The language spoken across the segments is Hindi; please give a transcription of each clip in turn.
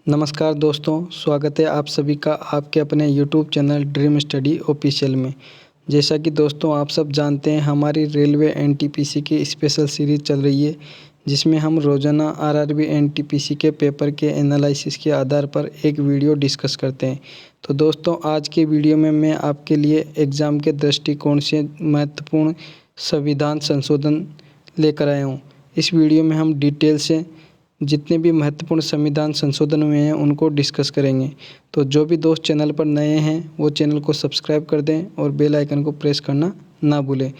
नमस्कार दोस्तों, स्वागत है आप सभी का आपके अपने YouTube channel dream study official में। जैसा कि दोस्तों आप सब जानते हैं, हमारी रेलवे एनटीपीसी की स्पेशल सीरीज़ चल रही है, जिसमें हम रोज़ाना आरआरबी एनटीपीसी के पेपर के एनालिसिस के आधार पर एक वीडियो डिस्कस करते हैं। तो दोस्तों आज के वीडियो में मैं आपके लिए एग्ज़ाम के दृष्टिकोण से महत्वपूर्ण संविधान संशोधन लेकर आया हूँ। इस वीडियो में हम डिटेल से जितने भी महत्वपूर्ण संविधान संशोधन हुए हैं उनको डिस्कस करेंगे। तो जो भी दोस्त चैनल पर नए हैं वो चैनल को सब्सक्राइब कर दें और बेल आइकन को प्रेस करना ना भूलें।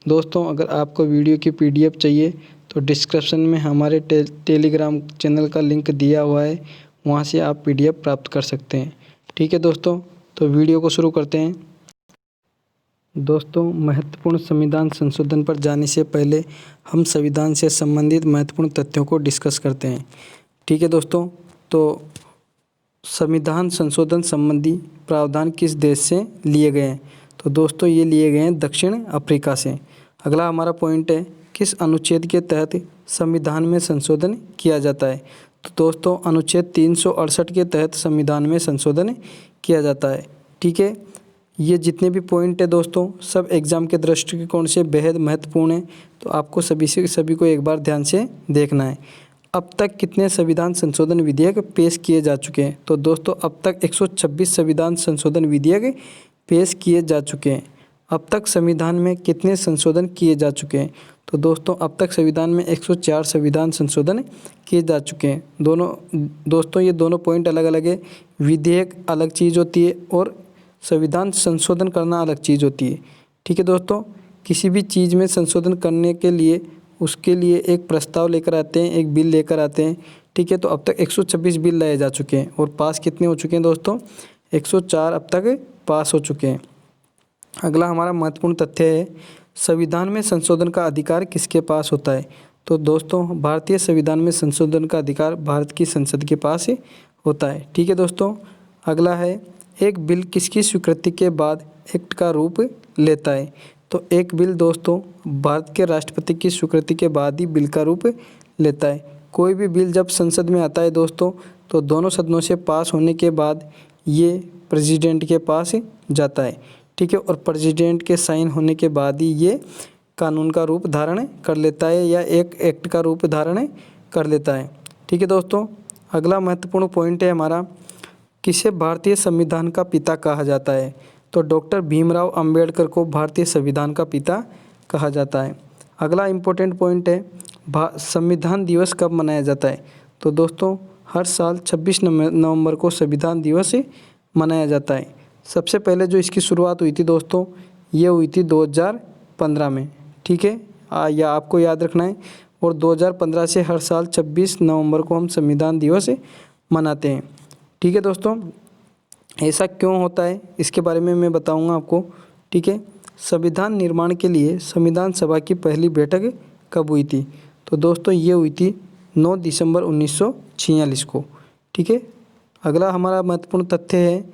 दोस्तों अगर आपको वीडियो की पीडीएफ चाहिए तो डिस्क्रिप्शन में हमारे टेलीग्राम चैनल का लिंक दिया हुआ है, वहाँ से आप पीडीएफ प्राप्त कर सकते हैं। ठीक है दोस्तों, तो वीडियो को शुरू करते हैं। दोस्तों महत्वपूर्ण संविधान संशोधन पर जाने से पहले हम संविधान से संबंधित महत्वपूर्ण तथ्यों को डिस्कस करते हैं। ठीक है दोस्तों, तो संविधान संशोधन संबंधी प्रावधान किस देश से लिए गए हैं? तो दोस्तों ये लिए गए हैं दक्षिण अफ्रीका से। अगला हमारा पॉइंट है, किस अनुच्छेद के तहत संविधान में संशोधन किया जाता है? तो दोस्तों अनुच्छेद 368 के तहत संविधान में संशोधन किया जाता है। ठीक है, ये जितने भी पॉइंट है दोस्तों सब एग्ज़ाम के दृष्टिकोण से बेहद महत्वपूर्ण है, तो आपको सभी को एक बार ध्यान से देखना है। अब तक कितने संविधान संशोधन विधेयक पेश किए जा चुके हैं? तो दोस्तों अब तक 126 संविधान संशोधन विधेयक पेश किए जा चुके हैं। अब तक संविधान में कितने संशोधन किए जा चुके हैं? तो दोस्तों अब तक संविधान में 104 संविधान संशोधन किए जा चुके हैं। दोस्तों ये दोनों पॉइंट अलग अलग है। विधेयक अलग चीज़ होती है और संविधान संशोधन करना अलग चीज़ होती है। ठीक है दोस्तों, किसी भी चीज़ में संशोधन करने के लिए उसके लिए एक प्रस्ताव लेकर आते हैं, एक बिल लेकर आते हैं। ठीक है, तो अब तक 126 बिल लाए जा चुके हैं और पास कितने हो चुके हैं दोस्तों? 104 अब तक पास हो चुके हैं। अगला हमारा महत्वपूर्ण तथ्य है, संविधान में संशोधन का अधिकार किसके पास होता है? तो दोस्तों भारतीय संविधान में संशोधन का अधिकार भारत की संसद के पास होता है। ठीक है दोस्तों, अगला है, एक बिल किसकी स्वीकृति के बाद एक्ट का रूप लेता है? तो एक बिल दोस्तों भारत के राष्ट्रपति की स्वीकृति के बाद ही बिल का रूप लेता है। कोई भी बिल जब संसद में आता है दोस्तों तो दोनों सदनों से पास होने के बाद ये प्रेसिडेंट के पास जाता है। ठीक है, और प्रेसिडेंट के साइन होने के बाद ही ये कानून का रूप धारण कर लेता है या एक एक्ट का रूप धारण कर लेता है। ठीक है दोस्तों, अगला महत्वपूर्ण पॉइंट है हमारा, किसे भारतीय संविधान का पिता कहा जाता है? तो डॉक्टर भीमराव अंबेडकर को भारतीय संविधान का पिता कहा जाता है। अगला इम्पोर्टेंट पॉइंट है, संविधान दिवस कब मनाया जाता है? तो दोस्तों हर साल 26 नवंबर को संविधान दिवस मनाया जाता है। सबसे पहले जो इसकी शुरुआत हुई थी दोस्तों, ये हुई थी 2015 में। ठीक है, या आपको याद रखना है। और 2015 से हर साल 26 नवंबर को हम संविधान दिवस मनाते हैं। ठीक है दोस्तों, ऐसा क्यों होता है इसके बारे में मैं बताऊंगा आपको। ठीक है, संविधान निर्माण के लिए संविधान सभा की पहली बैठक कब हुई थी? तो दोस्तों ये हुई थी 9 दिसंबर 1946 को। ठीक है, अगला हमारा महत्वपूर्ण तथ्य है,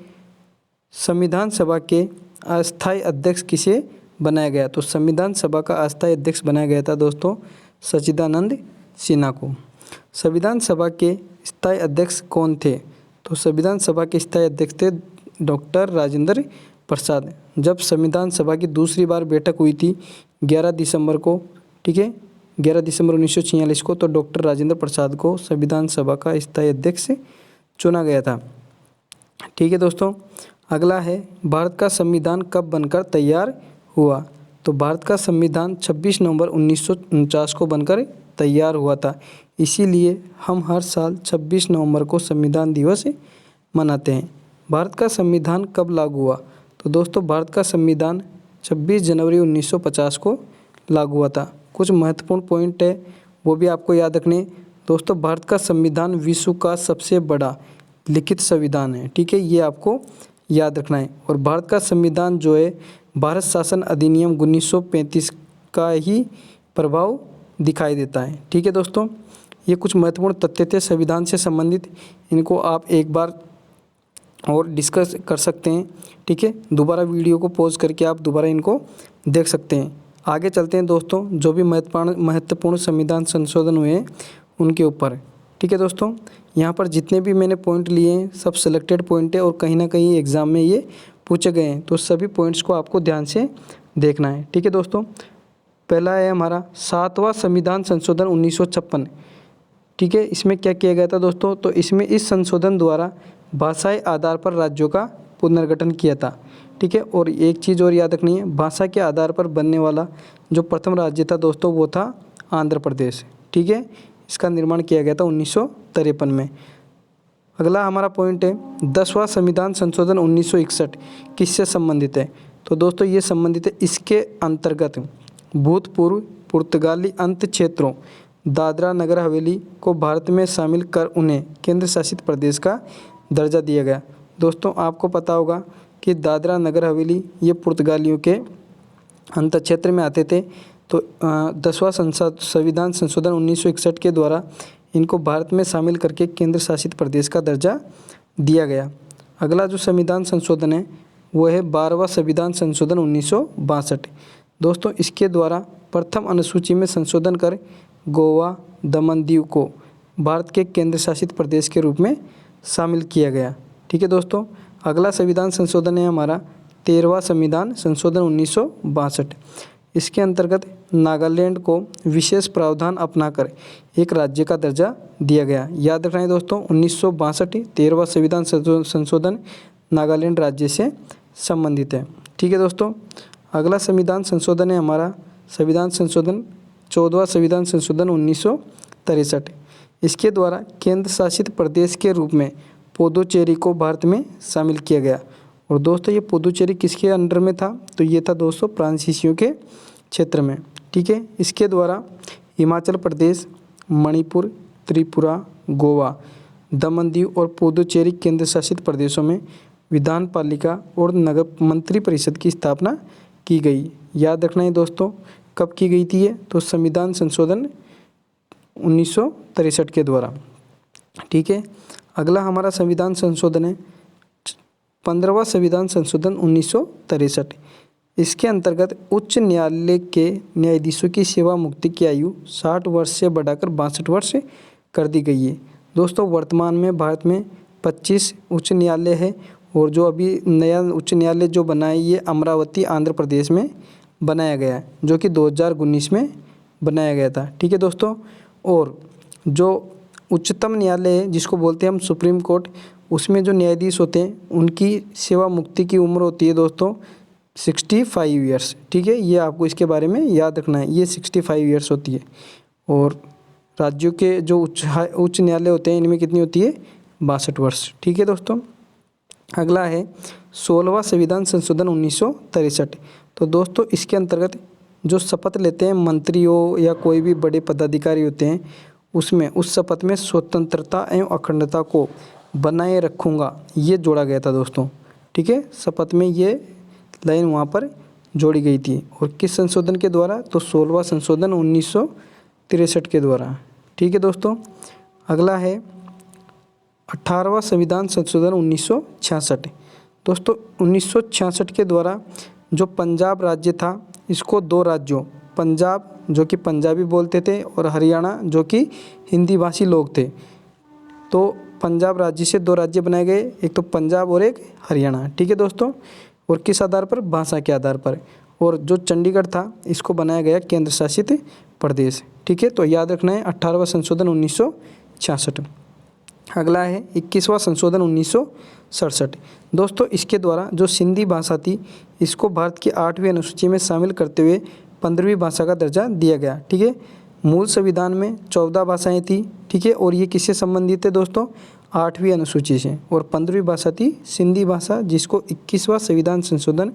संविधान सभा के अस्थायी अध्यक्ष किसे बनाया गया? तो संविधान सभा का अस्थायी अध्यक्ष बनाया गया था दोस्तों सच्चिदानंद सिन्हा को। संविधान सभा के स्थायी अध्यक्ष कौन थे? तो संविधान सभा के स्थायी अध्यक्ष थे डॉक्टर राजेंद्र प्रसाद। जब संविधान सभा की दूसरी बार बैठक हुई थी 11 दिसंबर को, ठीक है 11 दिसंबर 1946 को, तो डॉक्टर राजेंद्र प्रसाद को संविधान सभा का स्थायी अध्यक्ष चुना गया था। ठीक है दोस्तों, अगला है, भारत का संविधान कब बनकर तैयार हुआ? तो भारत का संविधान 26 नवंबर 1949 को बनकर तैयार हुआ था। इसीलिए हम हर साल 26 नवंबर को संविधान दिवस मनाते हैं। भारत का संविधान कब लागू हुआ? तो दोस्तों भारत का संविधान 26 जनवरी 1950 को लागू हुआ था। कुछ महत्वपूर्ण पॉइंट है वो भी आपको याद रखने। दोस्तों भारत का संविधान विश्व का सबसे बड़ा लिखित संविधान है। ठीक है, ये आपको याद रखना है। और भारत का संविधान जो है भारत शासन अधिनियम 1935 का ही प्रभाव दिखाई देता है। ठीक है दोस्तों, ये कुछ महत्वपूर्ण तथ्य थे संविधान से संबंधित, इनको आप एक बार और डिस्कस कर सकते हैं। ठीक है, दोबारा वीडियो को पॉज करके आप दोबारा इनको देख सकते हैं। आगे चलते हैं दोस्तों, जो भी महत्वपूर्ण संविधान संशोधन हुए हैं उनके ऊपर। ठीक है दोस्तों, यहाँ पर जितने भी मैंने पॉइंट लिए हैं सब सिलेक्टेड पॉइंट है और कहीं ना कहीं एग्ज़ाम में ये पूछे गए हैं, तो सभी पॉइंट्स को आपको ध्यान से देखना है। ठीक है दोस्तों, पहला है हमारा 7वां संविधान संशोधन 1956। ठीक है, इसमें क्या किया गया था दोस्तों, तो इसमें इस संशोधन द्वारा भाषाई आधार पर राज्यों का पुनर्गठन किया था। ठीक है, और एक चीज़ और याद रखनी है, भाषा के आधार पर बनने वाला जो प्रथम राज्य था दोस्तों वो था आंध्र प्रदेश। ठीक है, इसका निर्माण किया गया था 1953 में। अगला हमारा पॉइंट है 10वां संविधान संशोधन 1961 किससे संबंधित है, तो दोस्तों ये संबंधित है, इसके अंतर्गत भूतपूर्व पुर्तगाली अंत क्षेत्रों दादरा नगर हवेली को भारत में शामिल कर उन्हें केंद्र शासित प्रदेश का दर्जा दिया गया। दोस्तों आपको पता होगा कि दादरा नगर हवेली ये पुर्तगालियों के अंत क्षेत्र में आते थे, तो 10वां संविधान संशोधन 1961 के द्वारा इनको भारत में शामिल करके केंद्र शासित प्रदेश का दर्जा दिया गया। अगला जो संविधान संशोधन है वो है 12वां संविधान संशोधन 1962। दोस्तों इसके द्वारा प्रथम अनुसूची में संशोधन कर गोवा दमन दीव को भारत के केंद्र शासित प्रदेश के रूप में शामिल किया गया। ठीक है दोस्तों, अगला संविधान संशोधन है हमारा 13वां संविधान संशोधन 1962। इसके अंतर्गत नागालैंड को विशेष प्रावधान अपनाकर एक राज्य का दर्जा दिया गया। याद रखना है दोस्तों, 1962 13वां संविधान संशोधन नागालैंड राज्य से संबंधित है। ठीक है दोस्तों, अगला संविधान संशोधन है हमारा संविधान संशोधन 14वां संविधान संशोधन 1963। इसके द्वारा केंद्र शासित प्रदेश के रूप में पुदुचेरी को भारत में शामिल किया गया। और दोस्तों ये पुदुचेरी किसके अंडर में था, तो ये था दोस्तों फ्रांसीसियों के क्षेत्र में। ठीक है, इसके द्वारा हिमाचल प्रदेश, मणिपुर, त्रिपुरा, गोवा, दमन दीव और पुदुचेरी केंद्र शासित प्रदेशों में विधान पालिका और नगर मंत्री परिषद की स्थापना की गई। याद रखना है दोस्तों, कब की गई थी ये, तो संविधान संशोधन 1963 के द्वारा। ठीक है, अगला हमारा संविधान संशोधन है 15वां संविधान संशोधन 1963। इसके अंतर्गत उच्च न्यायालय के न्यायाधीशों की सेवा मुक्ति की आयु 60 वर्ष से बढ़ाकर 62 वर्ष कर दी गई है। दोस्तों वर्तमान में भारत में 25 उच्च न्यायालय है और जो अभी नया उच्च न्यायालय जो बना है ये अमरावती आंध्र प्रदेश में बनाया गया है, जो कि 2019 में बनाया गया था। ठीक है दोस्तों, और जो उच्चतम न्यायालय है जिसको बोलते हैं हम सुप्रीम कोर्ट, उसमें जो न्यायाधीश होते हैं उनकी सेवा मुक्ति की उम्र होती है दोस्तों 65 ईयर्स। ठीक है, ये आपको इसके बारे में याद रखना है, ये 65 ईयर्स होती है। और राज्यों के जो उच्च न्यायालय होते हैं इनमें कितनी होती है, 62 वर्ष। ठीक है दोस्तों, अगला है 16वां संविधान संशोधन 1963। तो दोस्तों इसके अंतर्गत जो शपथ लेते हैं मंत्री हो या कोई भी बड़े पदाधिकारी होते हैं, उसमें उस शपथ में स्वतंत्रता एवं अखंडता को बनाए रखूँगा ये जोड़ा गया था दोस्तों। ठीक है, शपथ में ये लाइन वहाँ पर जोड़ी गई थी। और किस संशोधन के द्वारा, तो 16वां संशोधन 1963 के द्वारा। ठीक है दोस्तों, अगला है 18वां संविधान संशोधन 1966। दोस्तों 1966 के द्वारा जो पंजाब राज्य था इसको दो राज्यों, पंजाब जो कि पंजाबी बोलते थे और हरियाणा जो कि हिंदी भाषी लोग थे, तो पंजाब राज्य से दो राज्य बनाए गए, एक तो पंजाब और एक हरियाणा। ठीक है दोस्तों, और किस आधार पर, भाषा के आधार पर। और जो चंडीगढ़ था इसको बनाया गया केंद्र शासित प्रदेश। ठीक है, तो याद रखना है 18वां संशोधन 1966। अगला है 21वां संशोधन 1967। दोस्तों इसके द्वारा जो सिंधी भाषा थी इसको भारत की 8वीं अनुसूची में शामिल करते हुए 15वीं भाषा का दर्जा दिया गया। ठीक है, मूल संविधान में 14 भाषाएं थी। ठीक है, और ये किससे संबंधित है दोस्तों, 8वीं अनुसूची से। और 15वीं भाषा थी सिंधी भाषा, जिसको 21वां संविधान संशोधन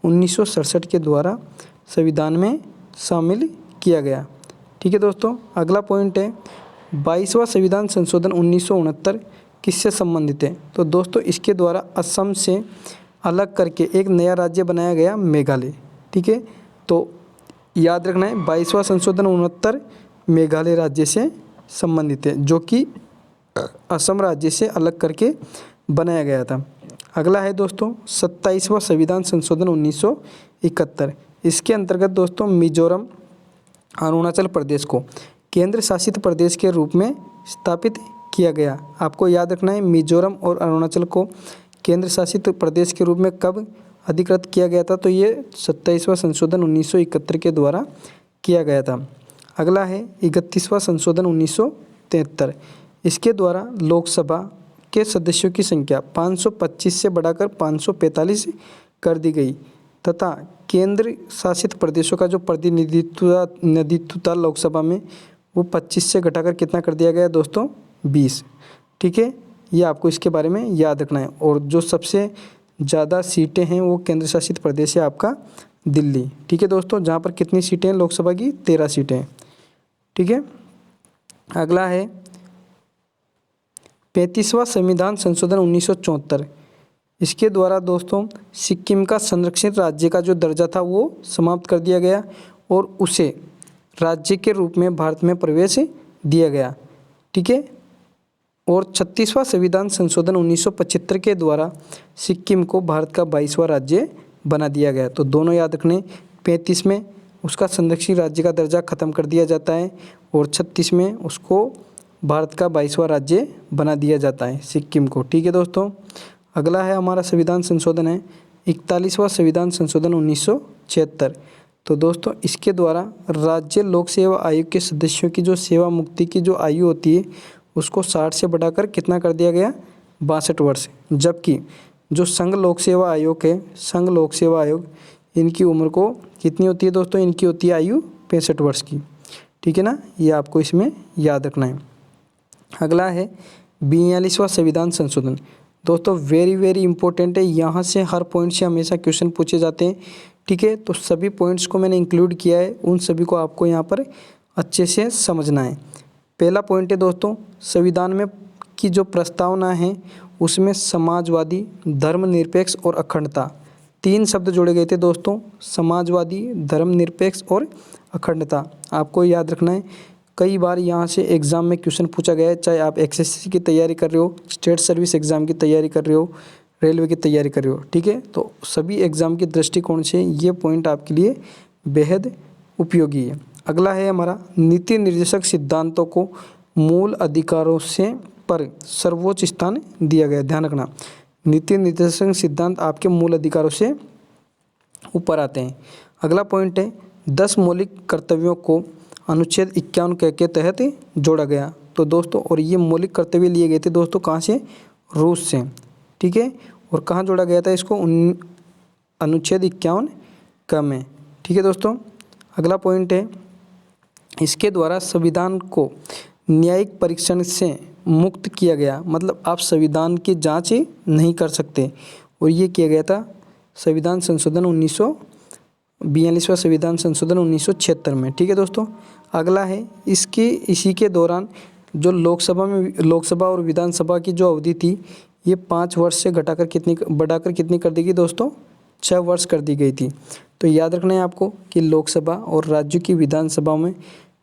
1967 के द्वारा संविधान में शामिल किया गया। ठीक है दोस्तों, अगला पॉइंट है 22वां संविधान संशोधन 1969 किससे संबंधित है, तो दोस्तों इसके द्वारा असम से अलग करके एक नया राज्य बनाया गया, मेघालय। ठीक है, तो याद रखना है 22वां संशोधन 69 मेघालय राज्य से संबंधित है, जो कि असम राज्य से अलग करके बनाया गया था। अगला है दोस्तों 27वां संविधान संशोधन 1971। इसके अंतर्गत दोस्तों मिजोरम, अरुणाचल प्रदेश को केंद्र शासित प्रदेश के रूप में स्थापित किया गया? आपको याद रखना है मिजोरम और अरुणाचल को केंद्र शासित प्रदेश के रूप में कब अधिकृत किया गया था? तो ये 27वां संशोधन 1971 के द्वारा किया गया था। अगला है 31वां संशोधन 1973। इसके द्वारा लोकसभा के सदस्यों की संख्या 525 से बढ़ाकर 545 कर दी गई तथा केंद्र शासित प्रदेशों का जो प्रतिनिधित्व था लोकसभा में वो 25 से घटाकर कितना कर दिया गया दोस्तों? 20। ठीक है, ये आपको इसके बारे में याद रखना है। और जो सबसे ज़्यादा सीटें हैं वो केंद्र शासित प्रदेश है आपका दिल्ली। ठीक है दोस्तों, जहाँ पर कितनी सीटें हैं लोकसभा की? 13 सीटें। ठीक है, अगला है 35वां संविधान संशोधन 1974। इसके द्वारा दोस्तों सिक्किम का संरक्षित राज्य का जो दर्जा था वो समाप्त कर दिया गया और उसे राज्य के रूप में भारत में प्रवेश दिया गया। ठीक है, और 36वां संविधान संशोधन 1975 के द्वारा सिक्किम को भारत का 22वां राज्य बना दिया गया। तो दोनों याद रखने, 35 में उसका संरक्षित राज्य का दर्जा खत्म कर दिया जाता है और 36 में उसको भारत का 22वां राज्य बना दिया जाता है सिक्किम को। ठीक है दोस्तों, अगला है हमारा संविधान संशोधन है 41वां संविधान संशोधन 1976। तो दोस्तों इसके द्वारा राज्य लोक सेवा आयोग के सदस्यों की जो सेवा मुक्ति की जो आयु होती है उसको 60 से बढ़ाकर कितना कर दिया गया? 62 वर्ष। जबकि जो संघ लोक सेवा आयोग है, संघ लोक सेवा आयोग, इनकी उम्र को कितनी होती है दोस्तों? इनकी होती है आयु 65 वर्ष की। ठीक है ना, ये आपको इसमें याद रखना है। अगला है 42वां संविधान संशोधन। दोस्तों वेरी इंपॉर्टेंट है, यहाँ से हर पॉइंट से हमेशा क्वेश्चन पूछे जाते हैं। ठीक है, तो सभी पॉइंट्स को मैंने इंक्लूड किया है, उन सभी को आपको यहाँ पर अच्छे से समझना है। पहला पॉइंट है दोस्तों, संविधान में की जो प्रस्तावना है उसमें समाजवादी, धर्मनिरपेक्ष और अखंडता 3 शब्द जोड़े गए थे दोस्तों। समाजवादी, धर्मनिरपेक्ष और अखंडता आपको याद रखना है। कई बार यहाँ से एग्ज़ाम में क्वेश्चन पूछा गया है, चाहे आप एसएससी की तैयारी कर रहे हो, स्टेट सर्विस एग्ज़ाम की तैयारी कर रहे हो, रेलवे की तैयारी कर रहे हो। ठीक है, तो सभी एग्ज़ाम के दृष्टिकोण से ये पॉइंट आपके लिए बेहद उपयोगी है। अगला है हमारा नीति निर्देशक सिद्धांतों को मूल अधिकारों से पर सर्वोच्च स्थान दिया गया। ध्यान रखना, नीति निर्देशक सिद्धांत आपके मूल अधिकारों से ऊपर आते हैं। अगला पॉइंट है 10 मौलिक कर्तव्यों को अनुच्छेद 51 के तहत जोड़ा गया। तो दोस्तों और ये मौलिक कर्तव्य लिए गए थे दोस्तों कहाँ से? रूस से। ठीक है, और कहाँ जोड़ा गया था इसको? अनुच्छेद 51 में। ठीक है दोस्तों, अगला पॉइंट है इसके द्वारा संविधान को न्यायिक परीक्षण से मुक्त किया गया। मतलब आप संविधान की जांच नहीं कर सकते, और ये किया गया था संविधान संशोधन 42वां संविधान संशोधन 1976 में। ठीक है दोस्तों, अगला है इसी के दौरान जो लोकसभा और विधानसभा की जो अवधि थी ये 5 वर्ष से बढ़ाकर कितनी कर दी गई दोस्तों? 6 वर्ष कर दी गई थी। तो याद रखना है आपको कि लोकसभा और राज्यों की विधानसभा में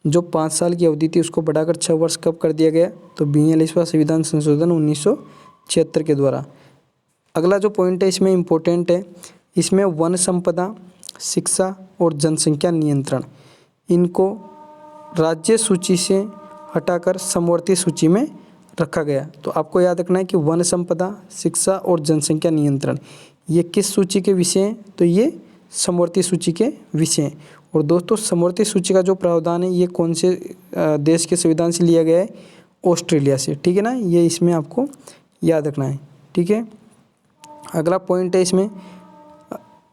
जो 5 साल की अवधि थी उसको बढ़ाकर 6 वर्ष कब कर दिया गया? तो 42वां संविधान संशोधन 1976 के द्वारा। अगला जो पॉइंट है इसमें इम्पोर्टेंट है, इसमें वन संपदा, शिक्षा और जनसंख्या नियंत्रण, इनको राज्य सूची से हटाकर समवर्ती सूची में रखा गया। तो आपको याद रखना है कि वन संपदा, शिक्षा और जनसंख्या नियंत्रण ये किस सूची के विषय हैं? तो ये समवर्ती सूची के विषय हैं। और दोस्तों समवर्ती सूची का जो प्रावधान है ये कौन से देश के संविधान से लिया गया है? ऑस्ट्रेलिया से। ठीक है ना, ये इसमें आपको याद रखना है। ठीक है, अगला पॉइंट है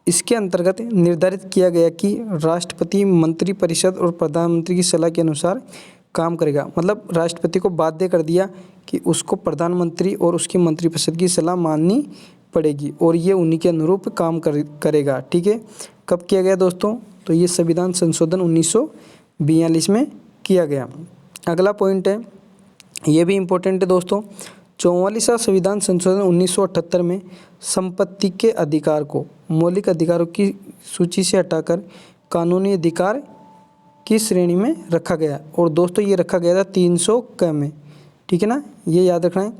इसके अंतर्गत निर्धारित किया गया कि राष्ट्रपति मंत्रिपरिषद और प्रधानमंत्री की सलाह के अनुसार काम करेगा। मतलब राष्ट्रपति को बाध्य कर दिया कि उसको प्रधानमंत्री और उसकी मंत्रिपरिषद की सलाह माननी पड़ेगी और ये उन्हीं के अनुरूप काम करेगा। ठीक है, कब किया गया दोस्तों? तो ये संविधान संशोधन 1942 में किया गया। अगला पॉइंट है, ये भी इम्पोर्टेंट है दोस्तों, 44वां संविधान संशोधन 1978 में संपत्ति के अधिकार को मौलिक अधिकारों की सूची से हटाकर कानूनी अधिकार की श्रेणी में रखा गया। और दोस्तों ये रखा गया था 300 क में। ठीक है ना, ये याद रखना है।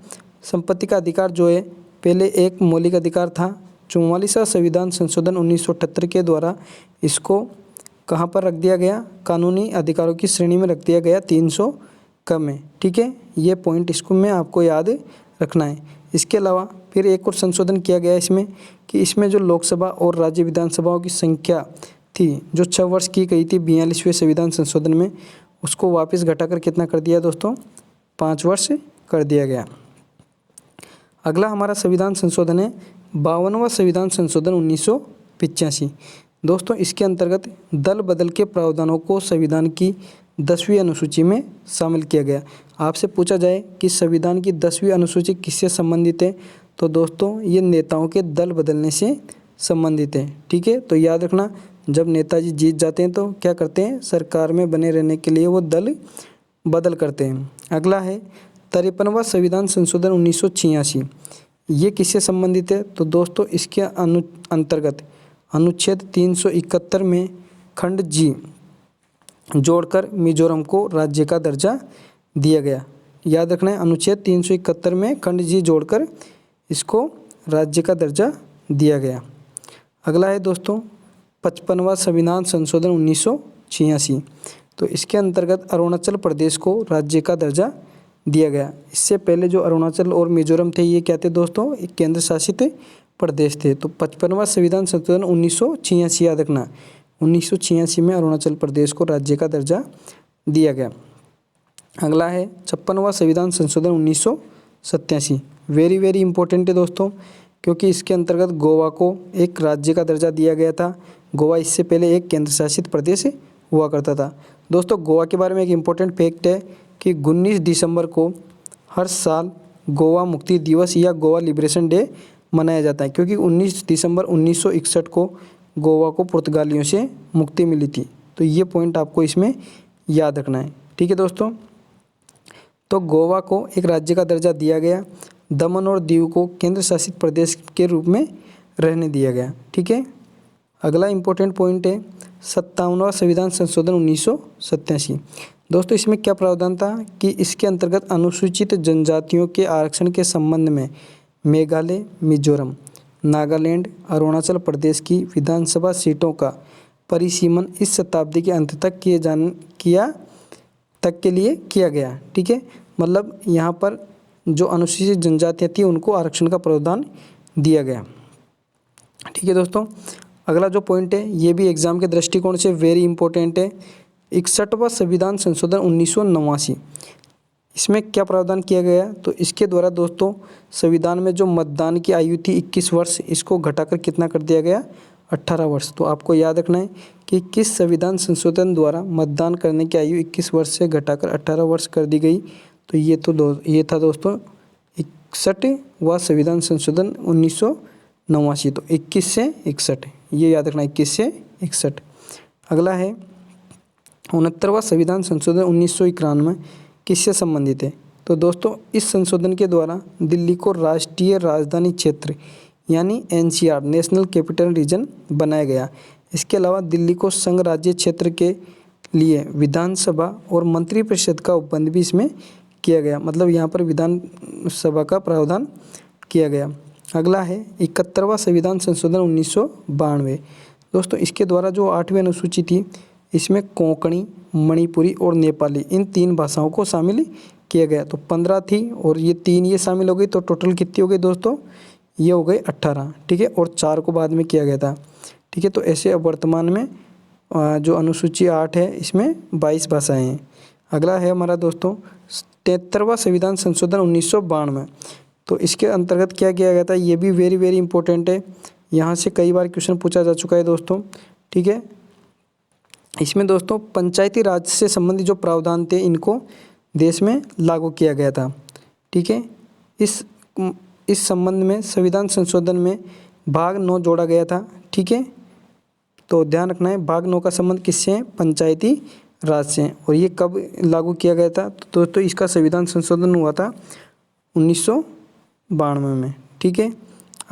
संपत्ति का अधिकार जो है पहले एक मौलिक अधिकार था, 44वां संविधान संशोधन 1978 के द्वारा इसको कहाँ पर रख दिया गया? कानूनी अधिकारों की श्रेणी में रख दिया गया 300 कम है। ठीक है, ये पॉइंट इसको में आपको याद रखना है। इसके अलावा फिर एक और संशोधन किया गया इसमें कि इसमें जो लोकसभा और राज्य विधानसभाओं की संख्या थी जो 6 वर्ष की गई थी 42वें संविधान संशोधन में, उसको वापस घटाकर कितना कर दिया दोस्तों, 5 वर्ष कर दिया गया। अगला हमारा संविधान संशोधन है 52वां संविधान संशोधन 1985। दोस्तों इसके अंतर्गत दल बदल के प्रावधानों को संविधान की 10वीं अनुसूची में शामिल किया गया। आपसे पूछा जाए कि संविधान की 10वीं अनुसूची किससे संबंधित है, तो दोस्तों ये नेताओं के दल बदलने से संबंधित है। ठीक है, तो याद रखना, जब नेताजी जीत जाते हैं तो क्या करते हैं, सरकार में बने रहने के लिए वो दल बदल करते हैं। अगला है 53वां संविधान संशोधन 1986। ये किससे संबंधित है, तो दोस्तों इसके अंतर्गत अनुच्छेद 371 में खंड जी जोड़कर मिजोरम को राज्य का दर्जा दिया गया। याद रखना है, अनुच्छेद 371 में खंड जी जोड़कर इसको राज्य का दर्जा दिया गया। अगला है दोस्तों 55वां संविधान संशोधन 1986। तो इसके अंतर्गत अरुणाचल प्रदेश को राज्य का दर्जा दिया गया। इससे पहले जो अरुणाचल और मिजोरम थे ये क्या थे दोस्तों, एक केंद्र शासित प्रदेश थे। तो 55वां संविधान संशोधन 1986 याद रखना, 1986 में अरुणाचल प्रदेश को राज्य का दर्जा दिया गया। अगला है 56वां संविधान संशोधन 1987। वेरी वेरी इंपॉर्टेंट है दोस्तों, क्योंकि इसके अंतर्गत गोवा को एक राज्य का दर्जा दिया गया था। गोवा इससे पहले एक केंद्र शासित प्रदेश हुआ करता था। दोस्तों गोवा के बारे में एक इम्पोर्टेंट फैक्ट है कि 19 दिसंबर को हर साल गोवा मुक्ति दिवस या गोवा लिबरेशन डे मनाया जाता है, क्योंकि 19 दिसंबर 1961 को गोवा को पुर्तगालियों से मुक्ति मिली थी। तो ये पॉइंट आपको इसमें याद रखना है। ठीक है दोस्तों, तो गोवा को एक राज्य का दर्जा दिया गया, दमन और दीव को केंद्र शासित प्रदेश के रूप में रहने दिया गया। ठीक है, अगला इम्पोर्टेंट पॉइंट है 57वां संविधान संशोधन 1987। दोस्तों इसमें क्या प्रावधान था कि इसके अंतर्गत अनुसूचित जनजातियों के आरक्षण के संबंध में मेघालय, मिजोरम, नागालैंड, अरुणाचल प्रदेश की विधानसभा सीटों का परिसीमन इस शताब्दी के अंत तक के लिए किया गया। ठीक है, मतलब यहाँ पर जो अनुसूचित जनजातियाँ थी उनको आरक्षण का प्रावधान दिया गया। ठीक है दोस्तों, अगला जो पॉइंट है ये भी एग्जाम के दृष्टिकोण से वेरी इंपॉर्टेंट है 61वां संविधान संशोधन 1989। इसमें क्या प्रावधान किया गया, तो इसके द्वारा दोस्तों संविधान में जो मतदान की आयु थी 21 वर्ष, इसको घटाकर कितना कर दिया गया, 18 वर्ष। तो आपको याद रखना है कि किस संविधान संशोधन द्वारा मतदान करने की आयु 21 वर्ष से घटाकर 18 वर्ष कर दी गई, तो ये था दोस्तों 61वां संविधान संशोधन 1989। तो 21 से 61 ये याद रखना, 21 से 61। अगला है 69वां संविधान संशोधन 1991 किससे संबंधित है, तो दोस्तों इस संशोधन के द्वारा दिल्ली को राष्ट्रीय राजधानी क्षेत्र यानी NCR नेशनल कैपिटल रीजन बनाया गया। इसके अलावा दिल्ली को संघ राज्य क्षेत्र के लिए विधानसभा और मंत्रिपरिषद का उपबंध भी इसमें किया गया, मतलब यहाँ पर विधानसभा का प्रावधान किया गया। अगला है 71वां संविधान संशोधन 1992। दोस्तों इसके द्वारा जो 8वीं अनुसूची थी इसमें कोंकणी, मणिपुरी और नेपाली इन 3 भाषाओं को शामिल किया गया। तो 15 थी और ये 3 ये शामिल हो गई, तो टोटल कितनी हो गई दोस्तों, ये हो गए 18। ठीक है, और 4 को बाद में किया गया था। ठीक है, तो ऐसे अब वर्तमान में जो अनुसूची 8 है इसमें 22 भाषाएँ हैं। अगला है हमारा दोस्तों 73वां संविधान संशोधन 1992। तो इसके अंतर्गत क्या किया गया था, ये भी वेरी वेरी इंपॉर्टेंट है, यहाँ से कई बार क्वेश्चन पूछा जा चुका है दोस्तों। ठीक है, इसमें दोस्तों पंचायती राज से संबंधित जो प्रावधान थे इनको देश में लागू किया गया था। ठीक है, इस संबंध में संविधान संशोधन में भाग 9 जोड़ा गया था। ठीक है, तो ध्यान रखना है भाग 9 का संबंध किससे है, पंचायती राज से। और ये कब लागू किया गया था, तो दोस्तों इसका संविधान संशोधन हुआ था 1992 में। ठीक है,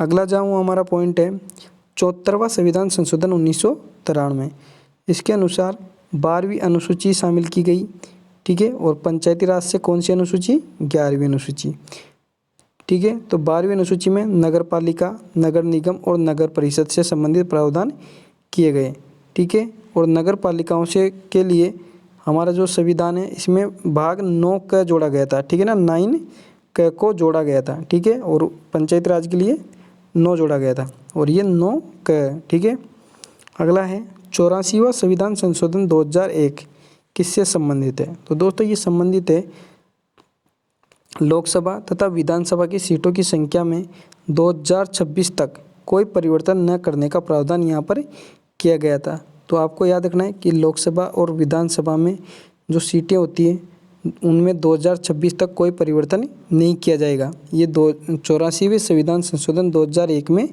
अगला जाऊँ हमारा पॉइंट है 74वां संविधान संशोधन 1993। इसके अनुसार 12वीं अनुसूची शामिल की गई। ठीक है, और पंचायती राज से कौन सी अनुसूची, 11वीं अनुसूची। ठीक है, तो 12वीं अनुसूची में नगर पालिका, नगर निगम और नगर परिषद से संबंधित प्रावधान किए गए। ठीक है, और नगर पालिकाओं से के लिए हमारा जो संविधान है इसमें भाग 9 क जोड़ा गया था, ठीक है ना, 9 क को जोड़ा गया था, ठीक है, और पंचायती राज के लिए 9 जोड़ा गया था और ये 9 क, ठीक है। अगला है 84वां संविधान संशोधन 2001 किससे संबंधित है? तो दोस्तों ये संबंधित है लोकसभा तथा विधानसभा की सीटों की संख्या में 2026 तक कोई परिवर्तन न करने का प्रावधान यहाँ पर किया गया था। तो आपको याद रखना है कि लोकसभा और विधानसभा में जो सीटें होती हैं उनमें 2026 तक कोई परिवर्तन नहीं किया जाएगा। ये 84वें संविधान संशोधन 2001 में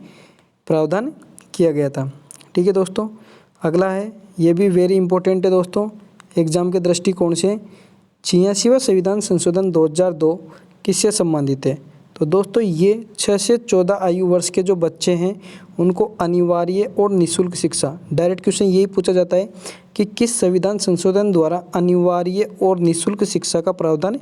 प्रावधान किया गया था, ठीक है दोस्तों। अगला है, ये भी वेरी इंपॉर्टेंट है दोस्तों एग्जाम के दृष्टिकोण से, 86वां संविधान संशोधन 2002 किससे संबंधित है? तो दोस्तों ये 6 से 14 आयु वर्ष के जो बच्चे हैं उनको अनिवार्य और निःशुल्क शिक्षा, डायरेक्ट क्वेश्चन यही पूछा जाता है कि किस संविधान संशोधन द्वारा अनिवार्य और निःशुल्क शिक्षा का प्रावधान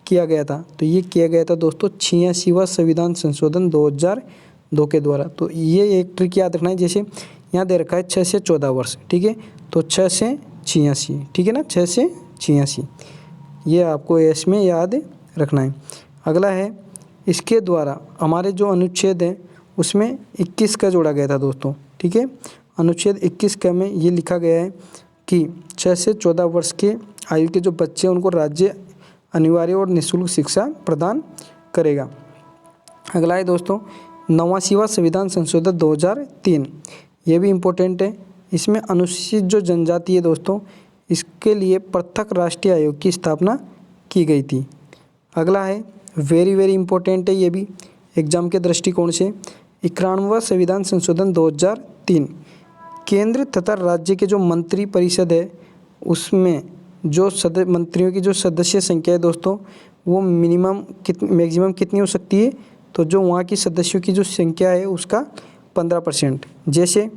किया गया था? तो ये किया गया था दोस्तों 86वां संविधान संशोधन 2002 के द्वारा। तो ये एक ट्रिक याद रखना है, जैसे यहाँ दे रखा है 6 से 14 वर्ष, ठीक है, तो 6 से 86, ठीक है ना, 6 से 86, ये आपको इसमें याद रखना है। अगला है, इसके द्वारा हमारे जो अनुच्छेद है उसमें 21 का जोड़ा गया था दोस्तों, ठीक है। अनुच्छेद 21 का में ये लिखा गया है कि 6 से 14 वर्ष के आयु के जो बच्चे हैं उनको राज्य अनिवार्य और निःशुल्क शिक्षा प्रदान करेगा। अगला है दोस्तों 89वां संविधान संशोधन 2003, ये भी इम्पोर्टेंट है। इसमें अनुसूचित जो जनजाति है दोस्तों इसके लिए पृथक राष्ट्रीय आयोग की स्थापना की गई थी। अगला है वेरी इंपॉर्टेंट है ये भी एग्जाम के दृष्टिकोण से, 91वां संविधान संशोधन 2003, केंद्र तथा राज्य के जो मंत्री परिषद है उसमें जो मंत्रियों की जो सदस्य संख्या है दोस्तों वो मैक्सिमम कितनी हो सकती है? तो जो वहाँ की सदस्यों की जो संख्या है उसका 15%। जैसे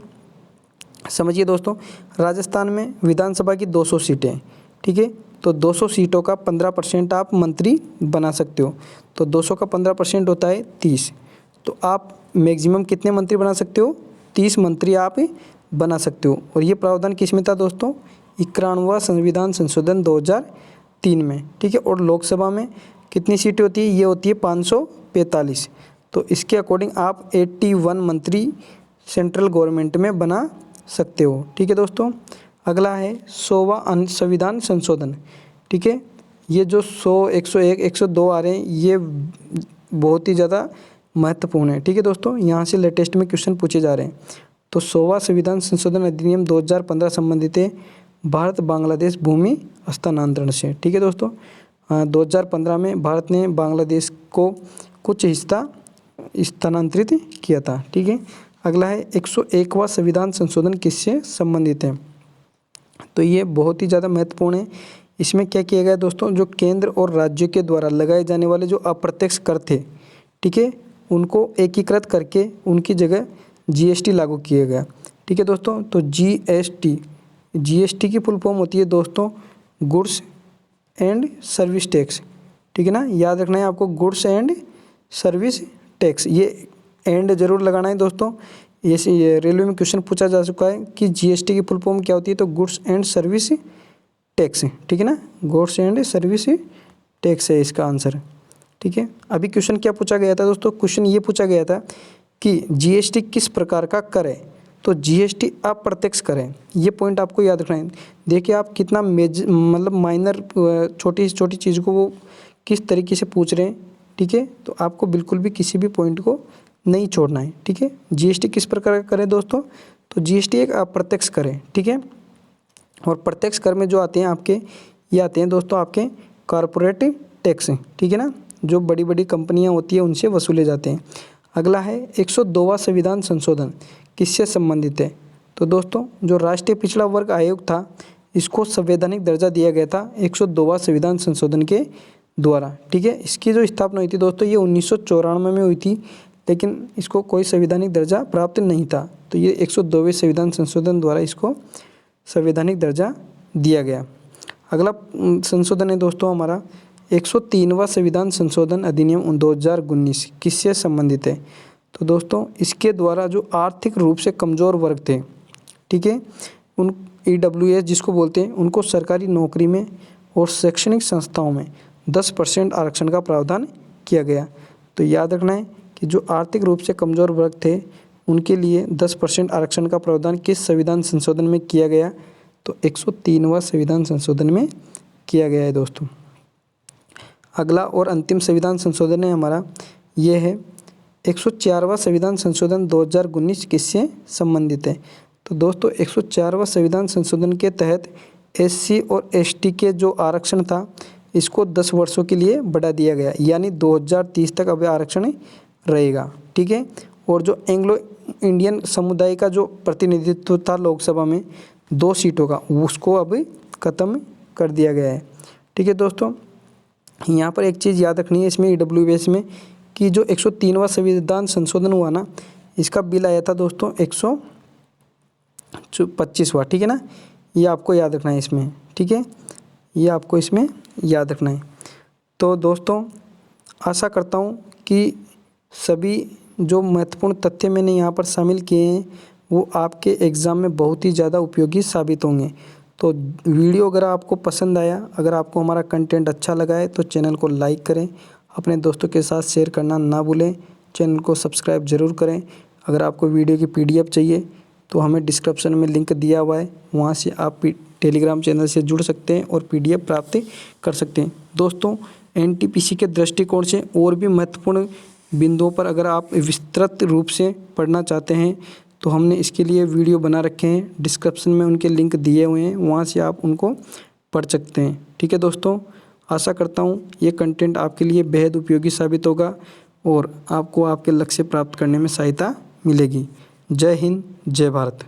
समझिए दोस्तों, राजस्थान में विधानसभा की 200 सीटें, ठीक है, तो 200 सीटों का 15% आप मंत्री बना सकते हो, तो 200 का 15% होता है 30, तो आप मैक्सिमम कितने मंत्री बना सकते हो? 30 मंत्री आप बना सकते हो। और ये प्रावधान किस में था दोस्तों? 91वां संविधान संशोधन 2003 में, ठीक है। और लोकसभा में कितनी सीटें होती है? ये होती है 545, तो इसके अकॉर्डिंग आप 81 मंत्री सेंट्रल गवर्नमेंट में बना सकते हो, ठीक है दोस्तों। अगला है 100वां संविधान संशोधन, ठीक है, ये जो 100, 101, 102 आ रहे हैं ये बहुत ही ज़्यादा महत्वपूर्ण है, ठीक है दोस्तों, यहाँ से लेटेस्ट में क्वेश्चन पूछे जा रहे हैं। तो 100वां संविधान संशोधन अधिनियम 2015 संबंधित है भारत बांग्लादेश भूमि हस्तांतरण से, ठीक है दोस्तों। 2015 में भारत ने बांग्लादेश को कुछ हिस्सा स्थानांतरित किया था, ठीक है। अगला है 101वां संविधान संशोधन किससे संबंधित है? तो ये बहुत ही ज़्यादा महत्वपूर्ण है। इसमें क्या किया गया दोस्तों, जो केंद्र और राज्यों के द्वारा लगाए जाने वाले जो अप्रत्यक्ष कर थे, ठीक है, उनको एकीकृत करके उनकी जगह जीएसटी लागू किया गया, ठीक है दोस्तों। तो जीएसटी की फुल फॉर्म होती है दोस्तों गुड्स एंड सर्विस टैक्स, ठीक है ना, याद रखना है आपको, गुड्स एंड सर्विस टैक्स, ये एंड जरूर लगाना है दोस्तों। ये रेलवे में क्वेश्चन पूछा जा चुका है कि जीएसटी की फुल फॉर्म क्या होती है? तो गुड्स एंड सर्विस टैक्स, ठीक है ना, गुड्स एंड सर्विस टैक्स है इसका आंसर, ठीक है। अभी क्वेश्चन क्या पूछा गया था दोस्तों? क्वेश्चन ये पूछा गया था कि जीएसटी किस प्रकार का कर है? तो जीएसटी अप्रत्यक्ष कर है, ये पॉइंट आपको याद रखना है। देखिए आप कितना मतलब माइनर छोटी छोटी चीज़ को वो किस तरीके से पूछ रहे हैं, ठीक है, तो आपको बिल्कुल भी किसी भी पॉइंट को नहीं छोड़ना है, ठीक है। जीएसटी किस प्रकार का कर है दोस्तों? तो जीएसटी एक अप्रत्यक्ष कर है, ठीक है। और प्रत्यक्ष कर में जो आते हैं आपके, ये आते हैं दोस्तों आपके कॉरपोरेट टैक्स, ठीक है ना, जो बड़ी बड़ी कंपनियां होती है उनसे वसूले जाते हैं। अगला है 102वां संविधान संशोधन किससे संबंधित है? तो दोस्तों जो राष्ट्रीय पिछड़ा वर्ग आयोग था इसको संवैधानिक दर्जा दिया गया था 102वां संविधान संशोधन के द्वारा, ठीक है। इसकी जो स्थापना हुई थी दोस्तों ये 1994 में हुई थी, लेकिन इसको कोई संवैधानिक दर्जा प्राप्त नहीं था, तो ये 102वें संविधान संशोधन द्वारा इसको संवैधानिक दर्जा दिया गया। अगला संशोधन है दोस्तों हमारा 103वां संविधान संशोधन अधिनियम 2019 किससे संबंधित है? तो दोस्तों इसके द्वारा जो आर्थिक रूप से कमज़ोर वर्ग थे, ठीक है, उन EWS जिसको बोलते हैं, उनको सरकारी नौकरी में और शैक्षणिक संस्थाओं में 10% आरक्षण का प्रावधान किया गया। तो याद रखना है कि जो आर्थिक रूप से कमज़ोर वर्ग थे उनके लिए 10% आरक्षण का प्रावधान किस संविधान संशोधन में किया गया? तो 103वां संविधान संशोधन में किया गया है दोस्तों। अगला और अंतिम संविधान संशोधन है हमारा, ये है 104वां संविधान संशोधन 2019 किससे संबंधित है? तो दोस्तों 104वां संविधान संशोधन के तहत SC और ST के जो आरक्षण था इसको 10 वर्षों के लिए बढ़ा दिया गया, यानी 2030 तक अब आरक्षण रहेगा। ठीक है। और जो एंग्लो इंडियन समुदाय का जो प्रतिनिधित्व था लोकसभा में 2 सीटों का, उसको अब ख़त्म कर दिया गया है। ठीक है दोस्तों, यहाँ पर एक चीज़ याद रखनी है इसमें EWS में कि जो 103वां संविधान संशोधन हुआ ना, इसका बिल आया था दोस्तों 125वां। ठीक है ना, ये आपको याद रखना है इसमें। ठीक है, ये आपको इसमें याद रखना है। तो दोस्तों आशा करता हूँ कि सभी जो महत्वपूर्ण तथ्य मैंने यहाँ पर शामिल किए हैं वो आपके एग्ज़ाम में बहुत ही ज़्यादा उपयोगी साबित होंगे। तो वीडियो अगर आपको पसंद आया, अगर आपको हमारा कंटेंट अच्छा लगा है तो चैनल को लाइक करें, अपने दोस्तों के साथ शेयर करना ना भूलें, चैनल को सब्सक्राइब ज़रूर करें। अगर आपको वीडियो की PDF चाहिए तो हमें डिस्क्रिप्शन में लिंक दिया हुआ है, वहाँ से आप टेलीग्राम चैनल से जुड़ सकते हैं और PDF प्राप्त कर सकते हैं। दोस्तों NTPC के दृष्टिकोण से और भी महत्वपूर्ण बिंदुओं पर अगर आप विस्तृत रूप से पढ़ना चाहते हैं तो हमने इसके लिए वीडियो बना रखे हैं, डिस्क्रिप्शन में उनके लिंक दिए हुए हैं, वहाँ से आप उनको पढ़ सकते हैं। ठीक है दोस्तों, आशा करता हूँ ये कंटेंट आपके लिए बेहद उपयोगी साबित होगा और आपको आपके लक्ष्य प्राप्त करने में सहायता मिलेगी। जय हिंद, जय भारत।